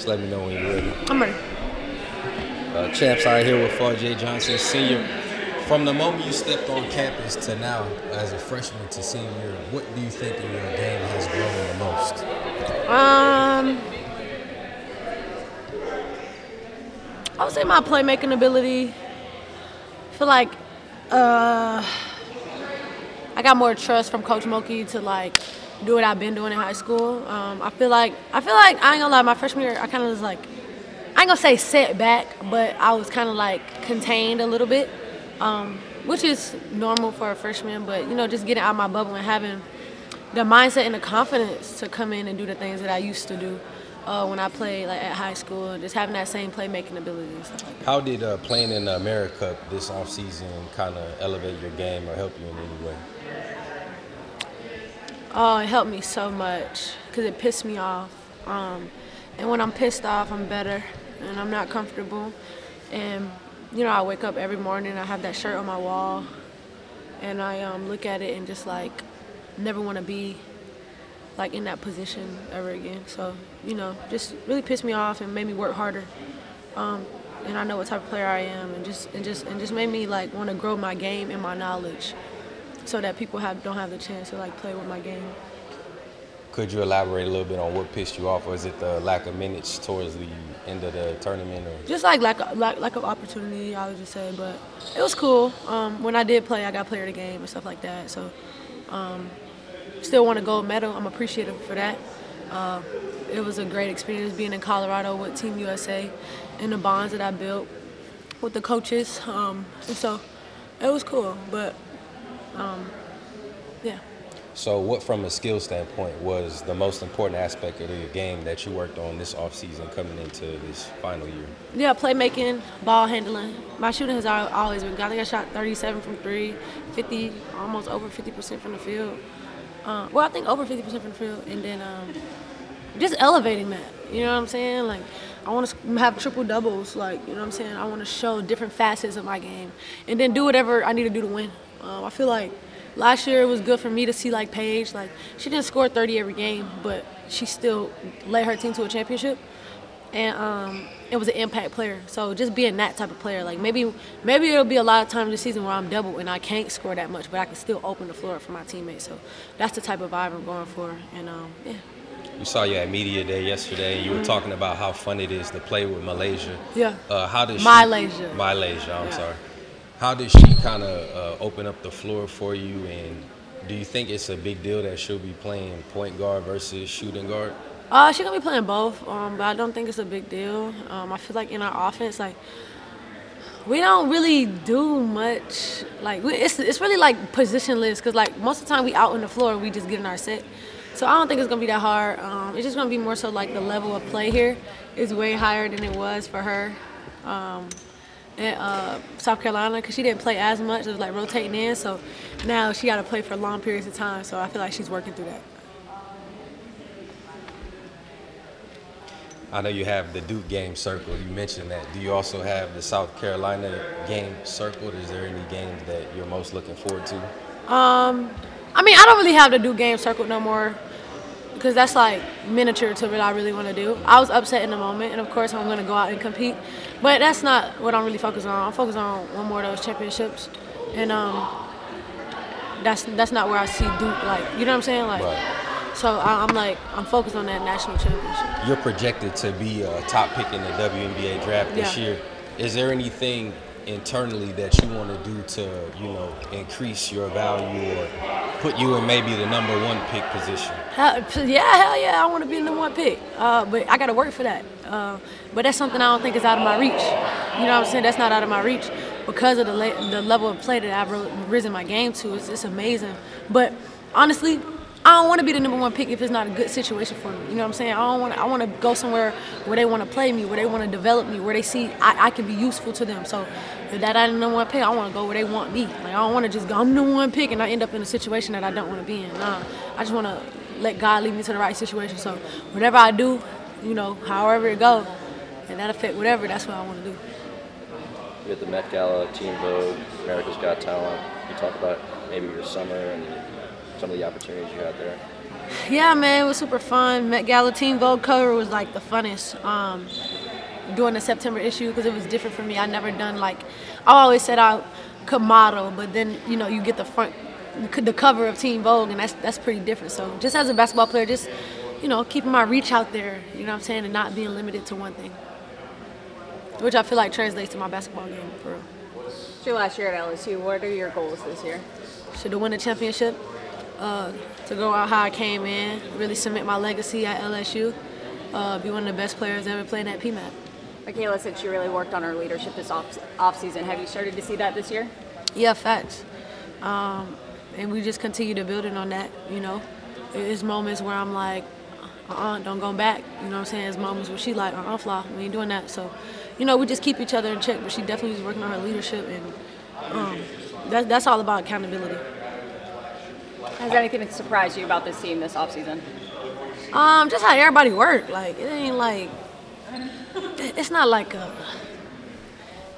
Just let me know when you're ready. I'm ready. CHAMPSIDE here with Flau'jae Johnson, senior. From the moment you stepped on campus to now, as a freshman to senior year, what do you think in your game has grown the most? I would say my playmaking ability. I feel like I got more trust from Coach Moki to like do what I've been doing in high school. I feel like I ain't gonna lie, my freshman year I kind of was like, I ain't gonna say set back, but I was kind of like contained a little bit, which is normal for a freshman. But you know, just getting out of my bubble and having the mindset and the confidence to come in and do the things that I used to do when I played like at high school, and just having that same playmaking ability and stuff like that. How did playing in the America Cup this offseason kind of elevate your game or help you in any way? Oh, it helped me so much because it pissed me off. And when I'm pissed off, I'm better and I'm not comfortable. And, you know, I wake up every morning, I have that shirt on my wall, and I look at it and just like never want to be like in that position ever again. So, you know, just really pissed me off and made me work harder. And I know what type of player I am, and just made me like want to grow my game and my knowledge, so that people don't have the chance to like play with my game. Could you elaborate a little bit on what pissed you off? Or is it the lack of minutes towards the end of the tournament? Or? Just like lack of opportunity, I would just say. But it was cool. When I did play, I got player of the game and stuff like that. So still won a gold medal. I'm appreciative for that. It was a great experience being in Colorado with Team USA and the bonds that I built with the coaches. And so it was cool. But yeah. So what, from a skill standpoint, was the most important aspect of your game that you worked on this offseason coming into this final year? Yeah, playmaking, ball handling. My shooting has always been good. I think I shot 37 from 3, 50, almost over 50% from the field. Well, I think over 50% from the field. And then just elevating that, you know what I'm saying? Like, I want to have triple doubles, like, you know what I'm saying? I want to show different facets of my game and then do whatever I need to do to win. I feel like last year it was good for me to see like Paige, like she didn't score 30 every game, but she still led her team to a championship, and it was an impact player. So just being that type of player, like maybe it'll be a lot of times this season where I'm double and I can't score that much, but I can still open the floor for my teammates. So that's the type of vibe I'm going for, and yeah. We saw you at Media Day yesterday, and you were talking about how fun it is to play with Malaysia. Yeah. How does Malaysia. I'm sorry. How did she kind of open up the floor for you, and do you think it's a big deal that she'll be playing point guard versus shooting guard? She's going to be playing both, but I don't think it's a big deal. I feel like in our offense, like, we don't really do much. Like, it's really like positionless, because like most of the time we out on the floor and we just get in our set. So I don't think it's going to be that hard. It's just going to be more so like the level of play here is way higher than it was for her at South Carolina, because she didn't play as much. It was like rotating in. So now she got to play for long periods of time. So I feel like she's working through that. I know you have the Duke game circled. You mentioned that. Do you also have the South Carolina game circled? Is there any games that you're most looking forward to? I mean, I don't really have the Duke game circled no more, because that's like miniature to what I really want to do. I was upset in the moment, and of course I'm going to go out and compete, but that's not what I'm really focused on. I'm focused on one more of those championships, and that's not where I see Duke, like, you know what I'm saying? Like, right. So I'm focused on that national championship. You're projected to be a top pick in the WNBA draft this year. Is there anything internally that you want to do to, you know, increase your value or put you in maybe the #1 pick position? Hell yeah, I want to be the #1 pick, but I got to work for that. But that's something I don't think is out of my reach. You know what I'm saying? That's not out of my reach because of the level of play that I've risen my game to. It's amazing. But honestly, I don't want to be the #1 pick if it's not a good situation for me. You know what I'm saying? I want to go somewhere where they want to play me, where they want to develop me, where they see I can be useful to them. So if that ain't the #1 pick, I want to go where they want me. Like, I don't want to just go, I'm the #1 pick, and I end up in a situation that I don't want to be in. Nah, I just want to let God lead me to the right situation. So whatever I do, you know, however it goes, and that affect whatever, that's what I want to do. You at the Met Gala, Teen Vogue, America's Got Talent. You talk about maybe your summer and some of the opportunities you had there. Yeah, man, it was super fun. Met Gala Team Vogue cover was like the funnest. Doing the September issue because it was different for me. I never done like, I always said I could model, but then you know you get the cover of Teen Vogue, and that's pretty different. So just as a basketball player, just you know keeping my reach out there, you know what I'm saying, and not being limited to one thing, which I feel like translates to my basketball game for real. It's your last year at LSU. What are your goals this year? Should win a championship, to go out how I came in, really cement my legacy at LSU, be one of the best players ever playing at PMAC. Michaela said she really worked on her leadership this off season. Have you started to see that this year? Yeah, facts. And we just continue to build it on that, you know. There's moments where I'm like, don't go back, you know what I'm saying? There's moments where she like, Flau, we ain't doing that. So, you know, we just keep each other in check, but she definitely is working on her leadership, and that's all about accountability. Has anything surprised you about this team this offseason? Just how everybody work. Like, it ain't like, it's not like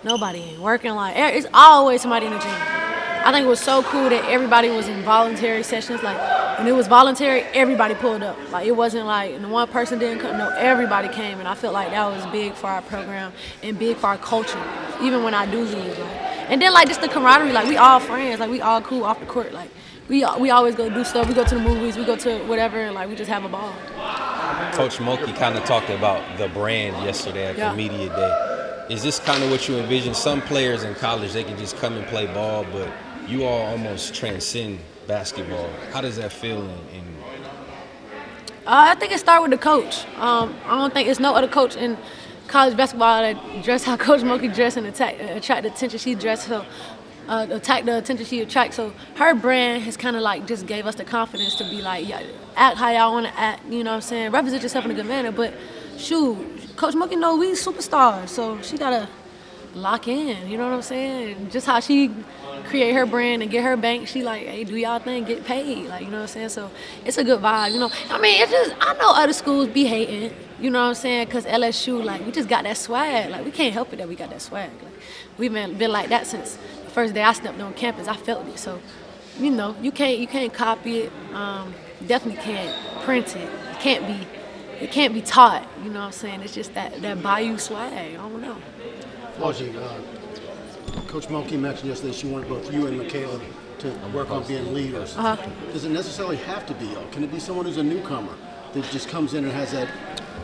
nobody ain't working. Like, it's always somebody in the gym. I think it was so cool that everybody was in voluntary sessions. Like, when it was voluntary, everybody pulled up. Like, it wasn't like the one person didn't come. No, everybody came, and I felt like that was big for our program and big for our culture, even when I do lose. Like, and then, like, just the camaraderie. Like, we all friends. Like, we all cool off the court. Like, we always go do stuff. We go to the movies. We go to whatever, and, like, we just have a ball. Coach Mulkey kind of talked about the brand yesterday at the media day. Is this kind of what you envision? Some players in college, they can just come and play ball, but you all almost transcend basketball. How does that feel? I think it started with the coach. I don't think it's no other coach in college basketball that dress how Coach Mulkey dressed and attract the attention she dressed. So attack the attention she attracts. So her brand has kind of like just gave us the confidence to be like, yeah, act how y'all want to act, you know what I'm saying? Represent yourself in a good manner. But shoot, Coach Mulkey know we superstars, so she got to lock in, you know what I'm saying? And just how she create her brand and get her bank, she like, hey, do y'all thing, get paid, like, you know what I'm saying? So it's a good vibe, you know. I mean, it's just, I know other schools be hating, you know what I'm saying? Because LSU, like, we just got that swag. Like, we can't help it that we got that swag. Like, we've been like that since the first day I stepped on campus. I felt it. So, you know, you can't copy it. Definitely can't print it. It can't be taught. You know what I'm saying? It's just that bayou swag. I don't know. Flau'jae, Coach Mulkey mentioned yesterday she wanted both you and Michaela to work on being leaders. Does it necessarily have to be? Can it be someone who's a newcomer that just comes in and has that?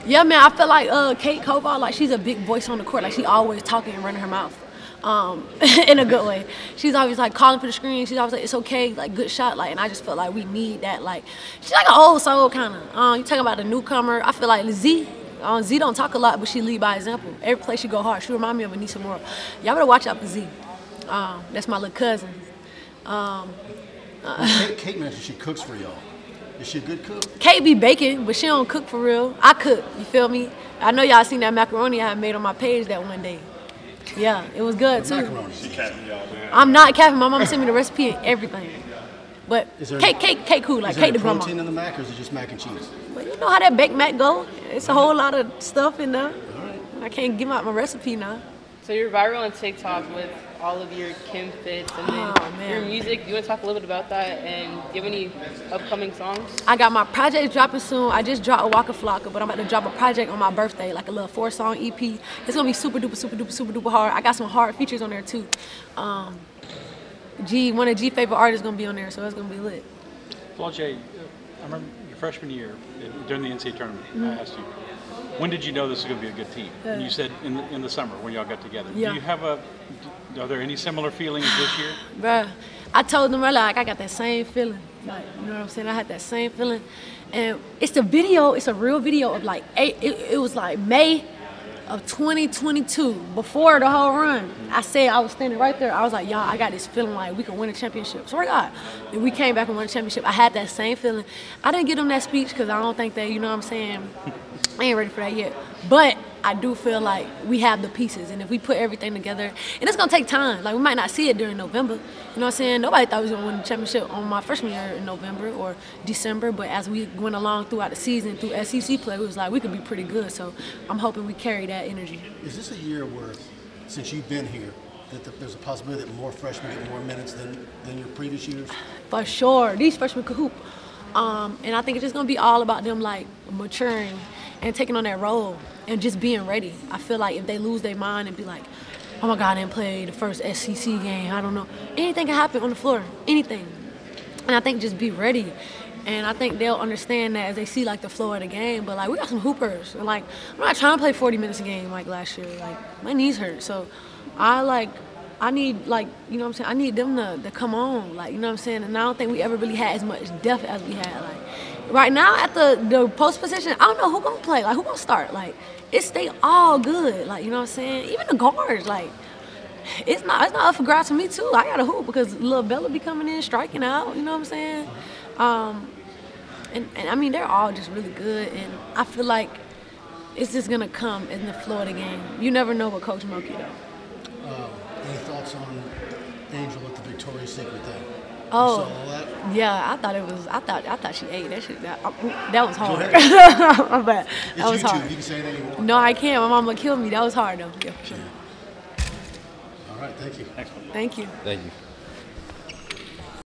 Yeah, man. I feel like Kate Koval, like, she's a big voice on the court. Like, she always talking and running her mouth. In a good way. She's always like calling for the screen. She's always like, it's okay, like, good shot. Like, and I just felt like we need that. Like, she's like an old soul kind of. You talking about the newcomer. I feel like Z don't talk a lot, but she lead by example. Every place she go hard. She remind me of Anissa Moore. Y'all better watch out for Z. That's my little cousin. Kate mentioned she cooks for y'all. Is she a good cook? Kate be baking, but she don't cook for real. I cook, you feel me? I know y'all seen that macaroni I had made on my page that one day. Yeah, it was good too. Macaroni. She capping y'all, man. I'm not capping. My mom sent me the recipe and everything. But Kate cool, like Kate the grandma. Is there protein in the mac, or is it just mac and cheese? But you know how that baked mac go? It's a whole lot of stuff in there. All right. I can't give out my recipe now. So you're viral on TikTok with all of your Kim fits and then your music. You want to talk a little bit about that, and do you have any upcoming songs? I got my project dropping soon. I just dropped a Waka Flocka, but I'm about to drop a project on my birthday, like a little 4-song EP. It's gonna be super duper hard. I got some hard features on there too. One of G's favorite artists gonna be on there, so it's gonna be lit. Flau'jae, I remember your freshman year during the NCAA tournament. I asked you, when did you know this was going to be a good team? And you said in the summer when y'all got together. Yeah. Do you have are there any similar feelings this year? Bruh, I told them earlier, like, I got that same feeling. Like, you know what I'm saying? I had that same feeling. And it's the video, it's a real video of like, it was like May of 2022, before the whole run. I said, I was standing right there. I was like, y'all, I got this feeling like we can win a championship. Swear to God. And we came back and won a championship. I had that same feeling. I didn't give them that speech because I don't think they, you know what I'm saying, I ain't ready for that yet. But I do feel like we have the pieces, and if we put everything together, and it's gonna take time. Like, we might not see it during November. You know what I'm saying? Nobody thought we was gonna win the championship on my freshman year in November or December, but as we went along throughout the season, through SEC play, we was like, we could be pretty good. So I'm hoping we carry that energy. Is this a year where, since you've been here, that there's a possibility that more freshmen get more minutes than your previous years? For sure. These freshmen could hoop. And I think it's just gonna be all about them like maturing and taking on that role and just being ready. I feel like if they lose their mind and be like, oh my God, I didn't play the first SEC game, I don't know. Anything can happen on the floor, anything. And I think just be ready. And I think they'll understand that as they see like the flow of the game. But like we got some hoopers. And, like I'm not trying to play 40 minutes a game like last year. Like my knees hurt. So I need like, you know what I'm saying, I need them to come on. Like, you know what I'm saying? And I don't think we ever really had as much depth as we had. Like right now at the post position, I don't know who gonna play, like who gonna start. Like they all good. Like, you know what I'm saying? Even the guards, like it's not up for grabs for me too. I gotta hoop because Lil Bella be coming in, striking out, you know what I'm saying? And I mean, they're all just really good, and I feel like it's just gonna come in the flow of the game. You never know what Coach Moki does. Any thoughts on Angel at the Victoria's Secret thing? Oh, you saw all that? Yeah, I thought she ate that shit. That was hard. My bad. That was YouTube. hard. You can say anything you want. No, I can't. My mama killed me. That was hard though. Yeah, for sure. All right, thank you. Thank you. Thank you.